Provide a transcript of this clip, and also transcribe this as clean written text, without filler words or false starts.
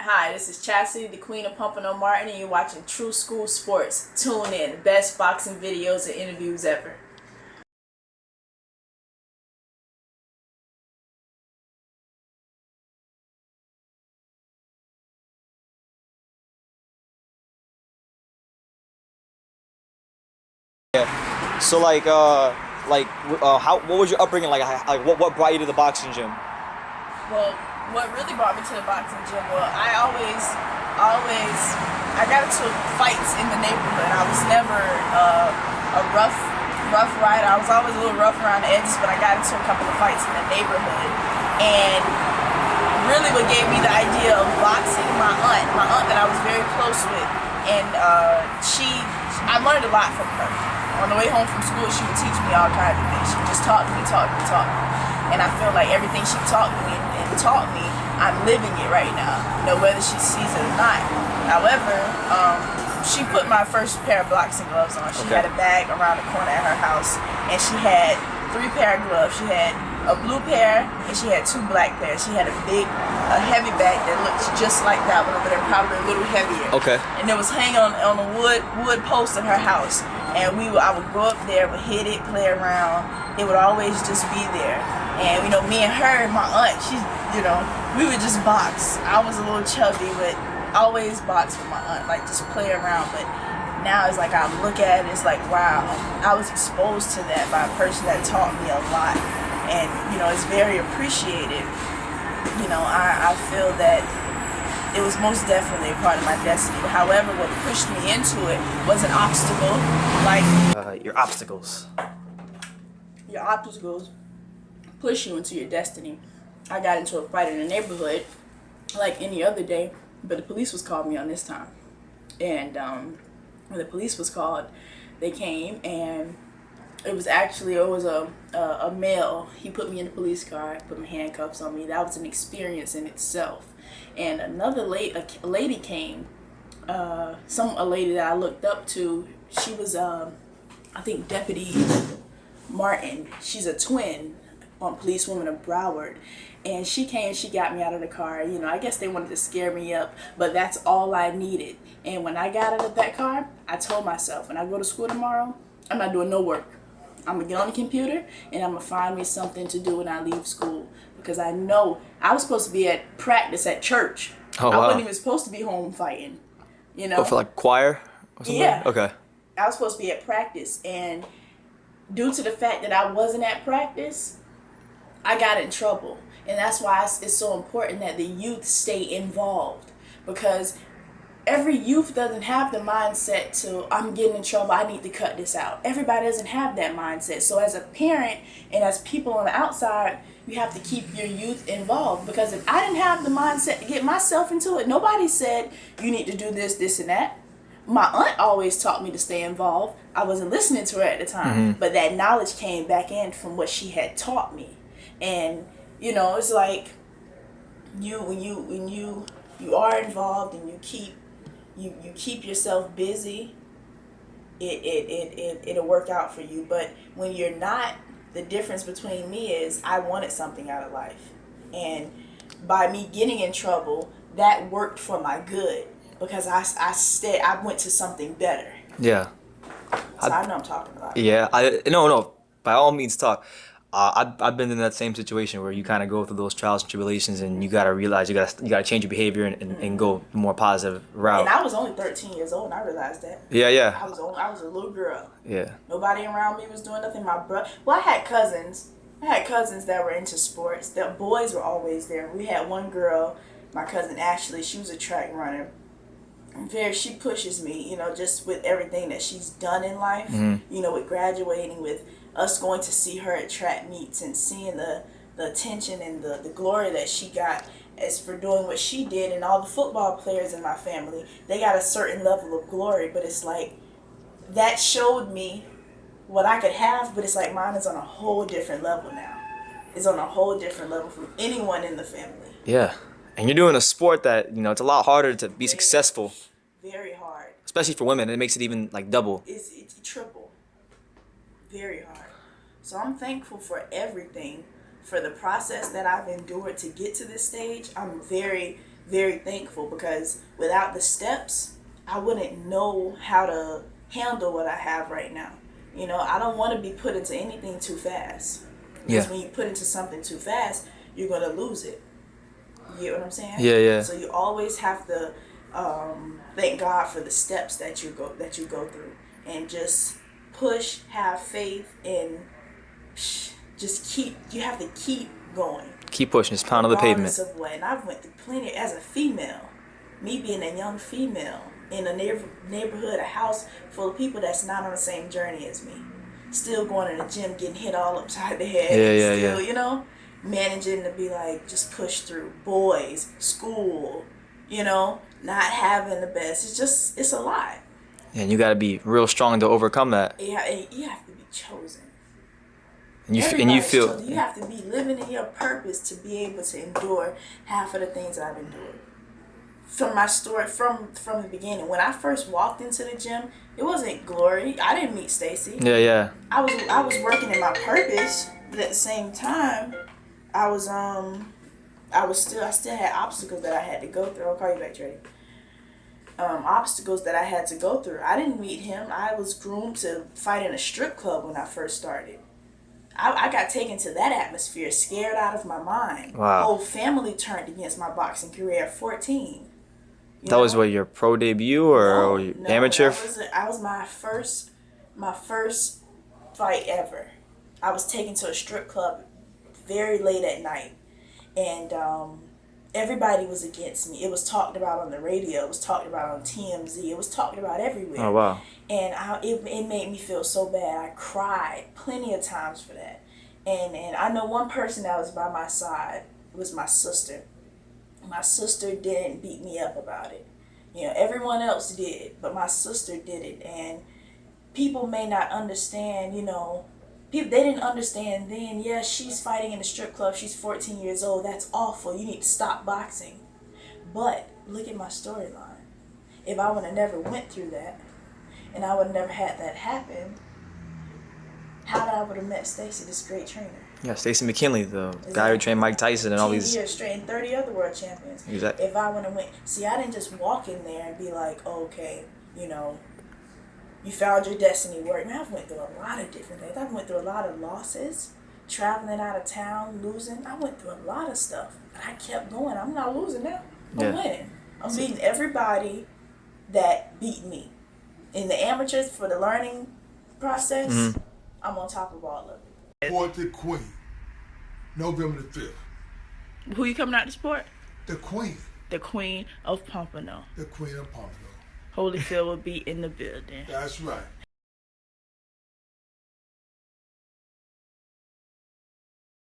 Hi, this is Chasity, the Queen of Pompano Martin, and you're watching True School Sports. Tune in. Best boxing videos and interviews ever. Yeah. So what was your upbringing like? What brought you to the boxing gym? Well, what really brought me to the boxing gym, well, I got into fights in the neighborhood. I was never a rough rider. I was always a little rough around the edges, but I got into a couple of fights in the neighborhood. And really what gave me the idea of boxing, my aunt that I was very close with, and I learned a lot from her. On the way home from school, she would teach me all kinds of things. She would just talk to me. And I feel like everything she taught me and taught me, I'm living it right now, whether she sees it or not. However, she put my first pair of boxing gloves on. She had a bag around the corner at her house, and she had 3 pair of gloves. She had a blue pair, and she had 2 black pairs. She had a heavy bag that looked just like that one, but they're probably a little heavier. Okay. And it was hanging on a wood post in her house. And I would go up there, would hit it, play around. It would always just be there. And me and her and my aunt, we would just box. I was a little chubby, but always box with my aunt, like just play around. But now it's like I look at it, it's like, wow, I was exposed to that by a person that taught me a lot. And it's very appreciated. I feel that it was most definitely a part of my destiny. However, what pushed me into it was an obstacle. Your obstacles. Your obstacles push you into your destiny. I got into a fight in the neighborhood like any other day, but the police was called me on this time. And when the police was called, they came, and it was a male. He put me in the police car, put my handcuffs on me. That was an experience in itself. And another lady came, a lady that I looked up to. She was, I think, Deputy Martin. She's a twin on Policewoman of Broward. And she came, she got me out of the car. I guess they wanted to scare me up, but that's all I needed. And when I got out of that car, I told myself, when I go to school tomorrow, I'm not doing no work. I'm going to get on the computer, and I'm going to find me something to do when I leave school. Because I know I was supposed to be at practice at church. Oh, wow. I wasn't even supposed to be home fighting. Oh, for like choir or something? Yeah. Okay. I was supposed to be at practice. And due to the fact that I wasn't at practice, I got in trouble. And that's why it's so important that the youth stay involved. Because every youth doesn't have the mindset to, I'm getting in trouble, I need to cut this out. Everybody doesn't have that mindset. So as a parent and as people on the outside, you have to keep your youth involved. Because if I didn't have the mindset to get myself into it, nobody said, you need to do this, this, and that. My aunt always taught me to stay involved. I wasn't listening to her at the time. But that knowledge came back in from what she had taught me. And, it's like, when you are involved and you keep yourself busy, it'll work out for you. But when you're not, the difference between me is I wanted something out of life. And by me getting in trouble, that worked for my good. Because I went to something better. Yeah. So I know I'm talking about. Yeah. No. By all means, talk. I've been in that same situation where you kind of go through those trials and tribulations, and you gotta realize you gotta change your behavior and go the more positive route. And I was only 13 years old, and I realized that. Yeah. I was a little girl. Yeah. Nobody around me was doing nothing. I had cousins. That were into sports. The boys were always there. We had one girl, my cousin Ashley. She was a track runner. She pushes me, just with everything that she's done in life. With graduating, with us going to see her at track meets and seeing the attention and the glory that she got as for doing what she did. And all the football players in my family, they got a certain level of glory, but it's like that showed me what I could have, but it's like mine is on a whole different level now. It's on a whole different level from anyone in the family. Yeah. And you're doing a sport that, it's a lot harder to be successful. Very hard. Especially for women. It makes it even like double. It's triple. Very hard. So I'm thankful for everything, for the process that I've endured to get to this stage. I'm very very thankful, because without the steps, I wouldn't know how to handle what I have right now. You know, I don't want to be put into anything too fast. Because when you put into something too fast, you're going to lose it. You get what I'm saying? Yeah, yeah. So you always have to thank God for the steps that you go through, and just push, have faith, and just keep. You have to keep going. Keep pushing. Just pound on the pavement. Of what. And I've went through plenty as a female. Me being a young female in a neighborhood, a house full of people that's not on the same journey as me, still going to the gym, getting hit all upside the head, still, you know, managing to be like, just push through. Boys, school, you know, not having the best. It's a lot. And you got to be real strong to overcome that. Yeah, and you have to be chosen. And you feel chosen. You have to be living in your purpose to be able to endure half of the things I've endured. From my story, from the beginning, when I first walked into the gym, it wasn't glory. I didn't meet Stacy. Yeah. I was working in my purpose, but at the same time, I still had obstacles that I had to go through. I'll call you back, Trey. Obstacles that I had to go through. I didn't meet him. I was groomed to fight in a strip club when I first started. I got taken to that atmosphere, scared out of my mind. Wow. Whole family turned against my boxing career at 14. That was what, your pro debut or no, amateur? I was my first fight ever. I was taken to a strip club very late at night, and everybody was against me. It was talked about on the radio. It was talked about on TMZ. It was talked about everywhere. Oh, wow. And it made me feel so bad. I cried plenty of times for that. And I know one person that was by my side was my sister. My sister didn't beat me up about it. You know, everyone else did, but my sister did it. And people may not understand, you know, they didn't understand then. Yeah, she's fighting in a strip club. She's 14 years old. That's awful. You need to stop boxing. But look at my storyline. If I would have never went through that, and I would have never had that happen, how would I would have met Stacy, this great trainer? Yeah, Stacy McKinley, the guy who trained Mike Tyson and all these 10 years straight and 30 other world champions. Exactly. If I would have went, see, I didn't just walk in there and be like, oh, okay, you know, you found your destiny work. Man, I've went through a lot of different things. I've went through a lot of losses, traveling out of town, losing. I went through a lot of stuff. But I kept going. I'm not losing now. I'm winning. I'm beating everybody that beat me. In the amateurs, for the learning process, I'm on top of all of it. Support the Queen. November the 5th. Who you coming out to support? The Queen. The Queen of Pompano. The Queen of Pompano. Holyfield will be in the building. That's right.